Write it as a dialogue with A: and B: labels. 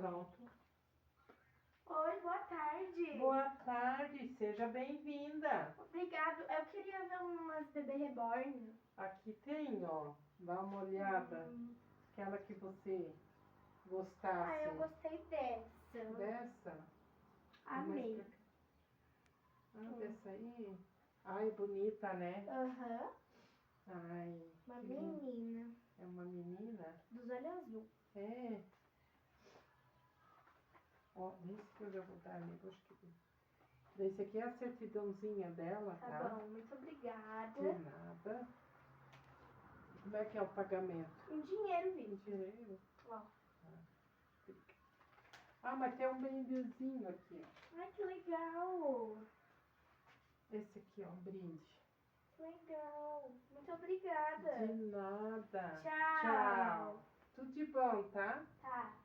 A: Pronto.
B: Oi, boa tarde.
A: Boa tarde, seja bem-vinda.
B: Obrigado. Eu queria ver umas bebê reborn.
A: Aqui tem, ó. Dá uma olhada. Aquela que você gostasse.
B: Ah, eu gostei dessa.
A: Dessa?
B: Amei.
A: Dessa aí? Ai, bonita, né?
B: Aham.
A: Ai,
B: Uma
A: que lindo.
B: menina.
A: É uma menina?
B: Dos olhos azul.
A: É. Ó, desse que eu já vou dar ali, acho que... Esse aqui é a certidãozinha dela, tá?
B: Tá bom, muito obrigada.
A: De nada. Como é que é o pagamento?
B: Em dinheiro,
A: Em
B: viu?
A: dinheiro?
B: Ó.
A: Ah, mas tem um brindezinho aqui, ó.
B: Ai, que legal.
A: Esse aqui, ó, um brinde.
B: Que legal. Muito obrigada.
A: De nada.
B: Tchau.
A: Tchau. Tudo de bom, tá?
B: Tá.